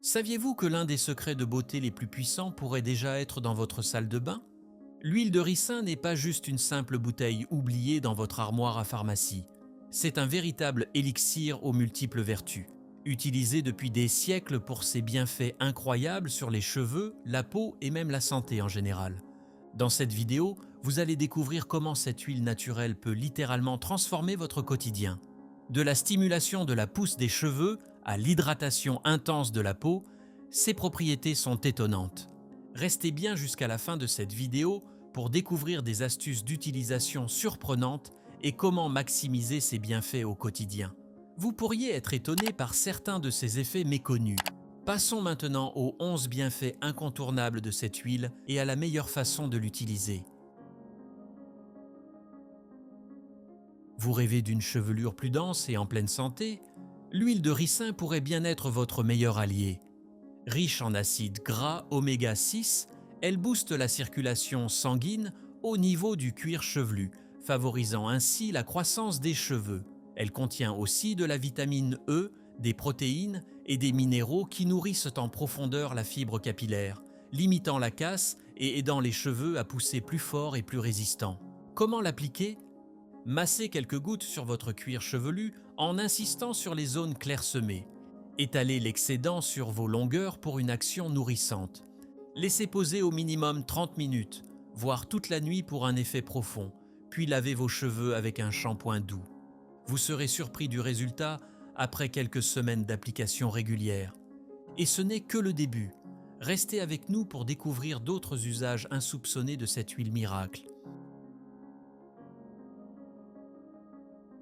Saviez-vous que l'un des secrets de beauté les plus puissants pourrait déjà être dans votre salle de bain? L'huile de ricin n'est pas juste une simple bouteille oubliée dans votre armoire à pharmacie. C'est un véritable élixir aux multiples vertus, utilisé depuis des siècles pour ses bienfaits incroyables sur les cheveux, la peau et même la santé en général. Dans cette vidéo, vous allez découvrir comment cette huile naturelle peut littéralement transformer votre quotidien. De la stimulation de la pousse des cheveux à l'hydratation intense de la peau, ses propriétés sont étonnantes. Restez bien jusqu'à la fin de cette vidéo pour découvrir des astuces d'utilisation surprenantes et comment maximiser ses bienfaits au quotidien. Vous pourriez être étonné par certains de ses effets méconnus. Passons maintenant aux 11 bienfaits incontournables de cette huile et à la meilleure façon de l'utiliser. Vous rêvez d'une chevelure plus dense et en pleine santé? L'huile de ricin pourrait bien être votre meilleur allié. Riche en acides gras oméga 6, elle booste la circulation sanguine au niveau du cuir chevelu, favorisant ainsi la croissance des cheveux. Elle contient aussi de la vitamine E, des protéines et des minéraux qui nourrissent en profondeur la fibre capillaire, limitant la casse et aidant les cheveux à pousser plus fort et plus résistants. Comment l'appliquer? Massez quelques gouttes sur votre cuir chevelu en insistant sur les zones clairsemées. Étalez l'excédent sur vos longueurs pour une action nourrissante. Laissez poser au minimum 30 minutes, voire toute la nuit pour un effet profond, puis lavez vos cheveux avec un shampoing doux. Vous serez surpris du résultat après quelques semaines d'application régulière. Et ce n'est que le début. Restez avec nous pour découvrir d'autres usages insoupçonnés de cette huile miracle.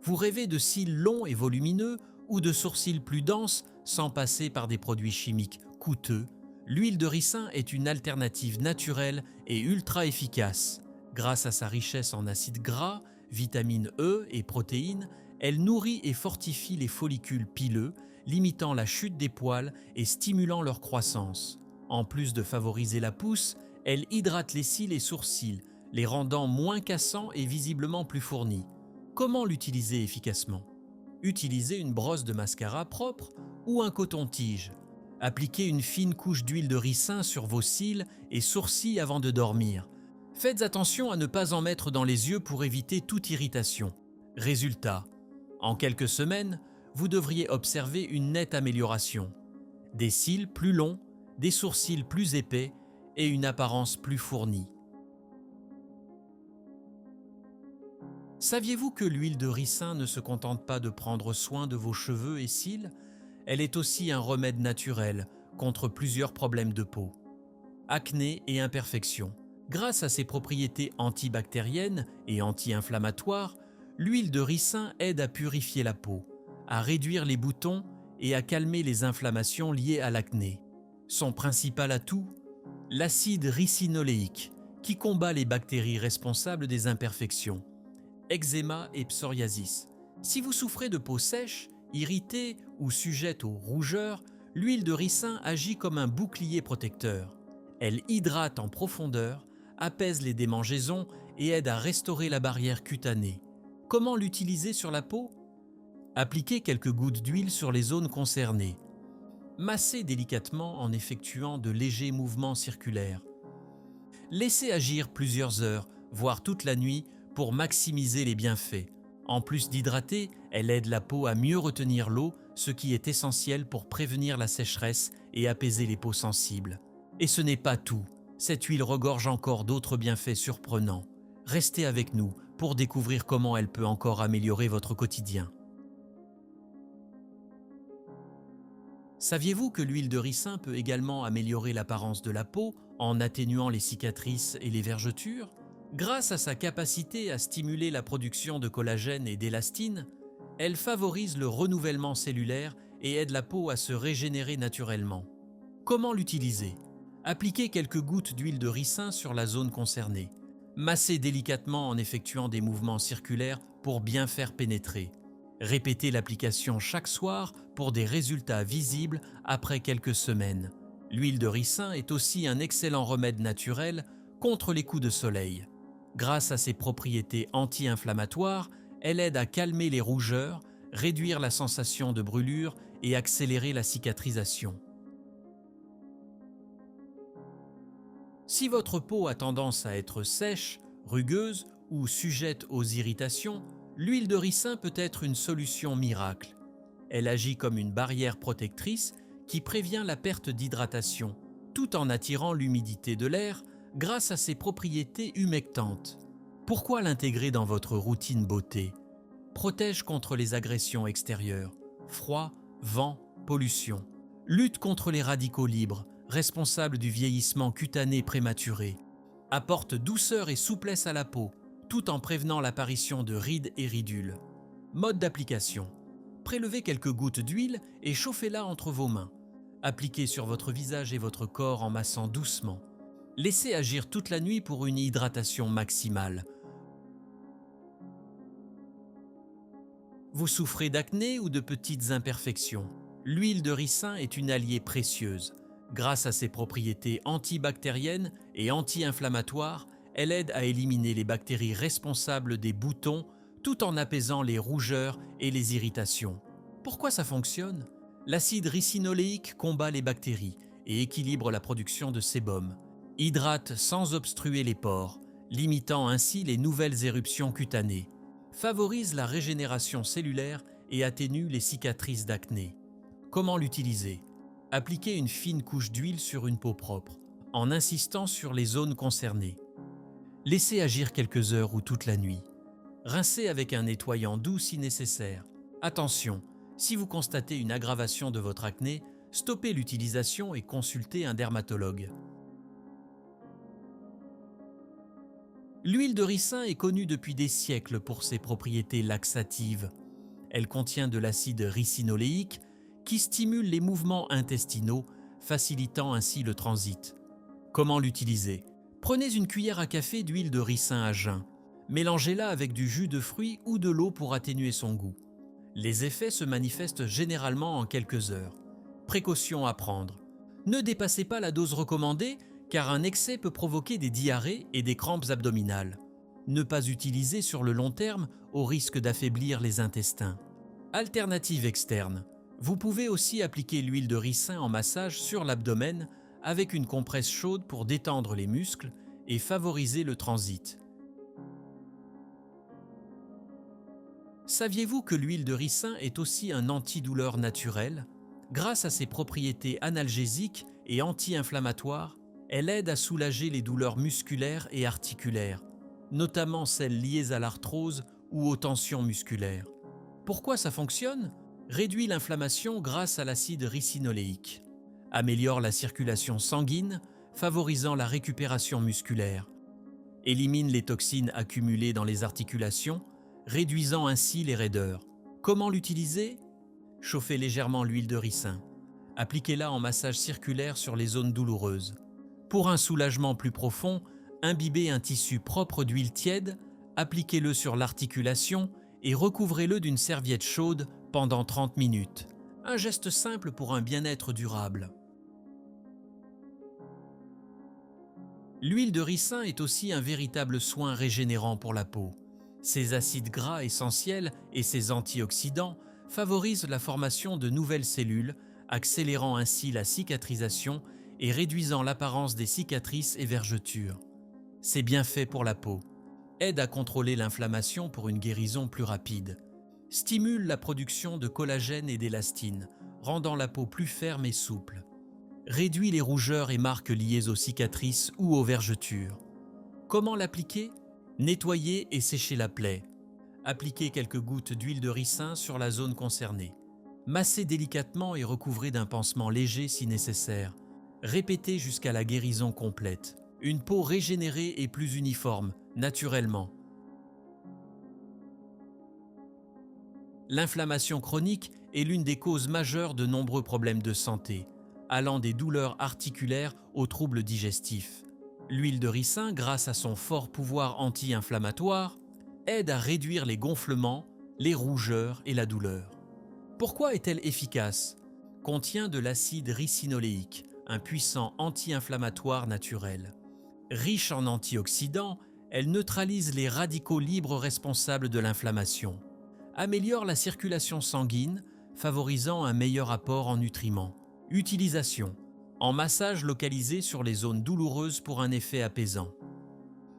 Vous rêvez de cils longs et volumineux ou de sourcils plus denses sans passer par des produits chimiques coûteux? L'huile de ricin est une alternative naturelle et ultra efficace. Grâce à sa richesse en acides gras, vitamine E et protéines, elle nourrit et fortifie les follicules pileux, limitant la chute des poils et stimulant leur croissance. En plus de favoriser la pousse, elle hydrate les cils et sourcils, les rendant moins cassants et visiblement plus fournis. Comment l'utiliser efficacement? Utilisez une brosse de mascara propre ou un coton-tige. Appliquez une fine couche d'huile de ricin sur vos cils et sourcils avant de dormir. Faites attention à ne pas en mettre dans les yeux pour éviter toute irritation. Résultat, en quelques semaines, vous devriez observer une nette amélioration. Des cils plus longs, des sourcils plus épais et une apparence plus fournie. Saviez-vous que l'huile de ricin ne se contente pas de prendre soin de vos cheveux et cils? Elle est aussi un remède naturel contre plusieurs problèmes de peau. Acné et imperfections. Grâce à ses propriétés antibactériennes et anti-inflammatoires, l'huile de ricin aide à purifier la peau, à réduire les boutons et à calmer les inflammations liées à l'acné. Son principal atout? L'acide ricinoléique, qui combat les bactéries responsables des imperfections. Eczéma et psoriasis. Si vous souffrez de peau sèche, irritée ou sujette aux rougeurs, l'huile de ricin agit comme un bouclier protecteur. Elle hydrate en profondeur, apaise les démangeaisons et aide à restaurer la barrière cutanée. Comment l'utiliser sur la peau? Appliquez quelques gouttes d'huile sur les zones concernées. Massez délicatement en effectuant de légers mouvements circulaires. Laissez agir plusieurs heures, voire toute la nuit, pour maximiser les bienfaits. En plus d'hydrater, elle aide la peau à mieux retenir l'eau, ce qui est essentiel pour prévenir la sécheresse et apaiser les peaux sensibles. Et ce n'est pas tout. Cette huile regorge encore d'autres bienfaits surprenants. Restez avec nous pour découvrir comment elle peut encore améliorer votre quotidien. Saviez-vous que l'huile de ricin peut également améliorer l'apparence de la peau en atténuant les cicatrices et les vergetures? Grâce à sa capacité à stimuler la production de collagène et d'élastine, elle favorise le renouvellement cellulaire et aide la peau à se régénérer naturellement. Comment l'utiliser? Appliquez quelques gouttes d'huile de ricin sur la zone concernée. Massez délicatement en effectuant des mouvements circulaires pour bien faire pénétrer. Répétez l'application chaque soir pour des résultats visibles après quelques semaines. L'huile de ricin est aussi un excellent remède naturel contre les coups de soleil. Grâce à ses propriétés anti-inflammatoires, elle aide à calmer les rougeurs, réduire la sensation de brûlure et accélérer la cicatrisation. Si votre peau a tendance à être sèche, rugueuse ou sujette aux irritations, l'huile de ricin peut être une solution miracle. Elle agit comme une barrière protectrice qui prévient la perte d'hydratation, tout en attirant l'humidité de l'air grâce à ses propriétés humectantes. Pourquoi l'intégrer dans votre routine beauté? Protège contre les agressions extérieures, froid, vent, pollution. Lutte contre les radicaux libres, responsables du vieillissement cutané prématuré. Apporte douceur et souplesse à la peau, tout en prévenant l'apparition de rides et ridules. Mode d'application. Prélevez quelques gouttes d'huile et chauffez-la entre vos mains. Appliquez sur votre visage et votre corps en massant doucement. Laissez agir toute la nuit pour une hydratation maximale. Vous souffrez d'acné ou de petites imperfections? L'huile de ricin est une alliée précieuse. Grâce à ses propriétés antibactériennes et anti-inflammatoires, elle aide à éliminer les bactéries responsables des boutons tout en apaisant les rougeurs et les irritations. Pourquoi ça fonctionne? L'acide ricinoléique combat les bactéries et équilibre la production de sébum. Hydrate sans obstruer les pores, limitant ainsi les nouvelles éruptions cutanées. Favorise la régénération cellulaire et atténue les cicatrices d'acné. Comment l'utiliser? Appliquez une fine couche d'huile sur une peau propre, en insistant sur les zones concernées. Laissez agir quelques heures ou toute la nuit. Rincez avec un nettoyant doux si nécessaire. Attention, si vous constatez une aggravation de votre acné, stoppez l'utilisation et consultez un dermatologue. L'huile de ricin est connue depuis des siècles pour ses propriétés laxatives. Elle contient de l'acide ricinoléique qui stimule les mouvements intestinaux, facilitant ainsi le transit. Comment l'utiliser? Prenez une cuillère à café d'huile de ricin à jeun. Mélangez-la avec du jus de fruits ou de l'eau pour atténuer son goût. Les effets se manifestent généralement en quelques heures. Précaution à prendre. Ne dépassez pas la dose recommandée car un excès peut provoquer des diarrhées et des crampes abdominales. Ne pas utiliser sur le long terme au risque d'affaiblir les intestins. Alternative externe. Vous pouvez aussi appliquer l'huile de ricin en massage sur l'abdomen avec une compresse chaude pour détendre les muscles et favoriser le transit. Saviez-vous que l'huile de ricin est aussi un antidouleur naturel? Grâce à ses propriétés analgésiques et anti-inflammatoires, elle aide à soulager les douleurs musculaires et articulaires, notamment celles liées à l'arthrose ou aux tensions musculaires. Pourquoi ça fonctionne? Réduit l'inflammation grâce à l'acide ricinoléique. Améliore la circulation sanguine, favorisant la récupération musculaire. Élimine les toxines accumulées dans les articulations, réduisant ainsi les raideurs. Comment l'utiliser? Chauffez légèrement l'huile de ricin. Appliquez-la en massage circulaire sur les zones douloureuses. Pour un soulagement plus profond, imbibez un tissu propre d'huile tiède, appliquez-le sur l'articulation et recouvrez-le d'une serviette chaude pendant 30 minutes. Un geste simple pour un bien-être durable. L'huile de ricin est aussi un véritable soin régénérant pour la peau. Ses acides gras essentiels et ses antioxydants favorisent la formation de nouvelles cellules, accélérant ainsi la cicatrisation et réduisant l'apparence des cicatrices et vergetures. C'est bien fait pour la peau. Aide à contrôler l'inflammation pour une guérison plus rapide. Stimule la production de collagène et d'élastine, rendant la peau plus ferme et souple. Réduit les rougeurs et marques liées aux cicatrices ou aux vergetures. Comment l'appliquer? Nettoyer et sécher la plaie. Appliquez quelques gouttes d'huile de ricin sur la zone concernée. Massez délicatement et recouvrez d'un pansement léger si nécessaire. Répétez jusqu'à la guérison complète. Une peau régénérée et plus uniforme, naturellement. L'inflammation chronique est l'une des causes majeures de nombreux problèmes de santé, allant des douleurs articulaires aux troubles digestifs. L'huile de ricin, grâce à son fort pouvoir anti-inflammatoire, aide à réduire les gonflements, les rougeurs et la douleur. Pourquoi est-elle efficace? Contient de l'acide ricinoléique, un puissant anti-inflammatoire naturel. Riche en antioxydants, elle neutralise les radicaux libres responsables de l'inflammation. Améliore la circulation sanguine, favorisant un meilleur apport en nutriments. Utilisation. en massage localisé sur les zones douloureuses pour un effet apaisant.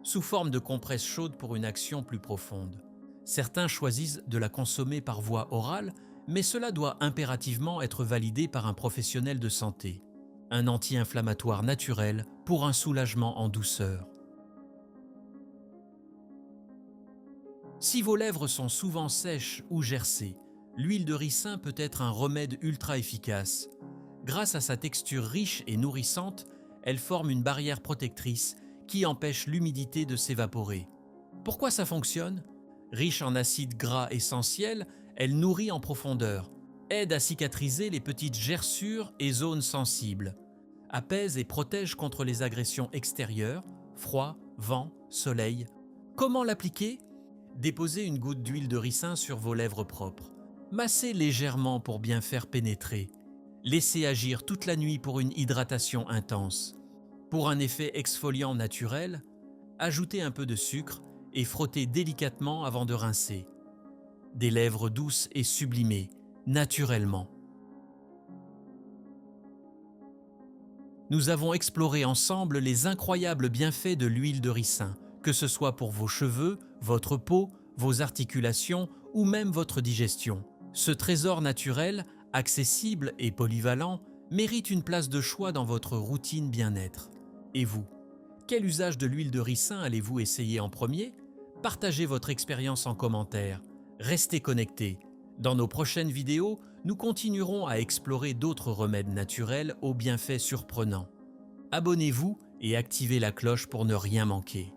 Sous forme de compresse chaude pour une action plus profonde. Certains choisissent de la consommer par voie orale, mais cela doit impérativement être validé par un professionnel de santé. Un anti-inflammatoire naturel pour un soulagement en douceur. Si vos lèvres sont souvent sèches ou gercées, l'huile de ricin peut être un remède ultra efficace. Grâce à sa texture riche et nourrissante, elle forme une barrière protectrice qui empêche l'humidité de s'évaporer. Pourquoi ça fonctionne ? Riche en acides gras essentiels, elle nourrit en profondeur, aide à cicatriser les petites gerçures et zones sensibles, apaise et protège contre les agressions extérieures, froid, vent, soleil. Comment l'appliquer ? Déposez une goutte d'huile de ricin sur vos lèvres propres. Massez légèrement pour bien faire pénétrer. Laissez agir toute la nuit pour une hydratation intense. Pour un effet exfoliant naturel, ajoutez un peu de sucre et frottez délicatement avant de rincer. Des lèvres douces et sublimées, naturellement. Nous avons exploré ensemble les incroyables bienfaits de l'huile de ricin, que ce soit pour vos cheveux, votre peau, vos articulations ou même votre digestion. Ce trésor naturel, accessible et polyvalent, mérite une place de choix dans votre routine bien-être. Et vous, quel usage de l'huile de ricin allez-vous essayer en premier ? Partagez votre expérience en commentaire. Restez connectés. Dans nos prochaines vidéos, nous continuerons à explorer d'autres remèdes naturels aux bienfaits surprenants. Abonnez-vous et activez la cloche pour ne rien manquer.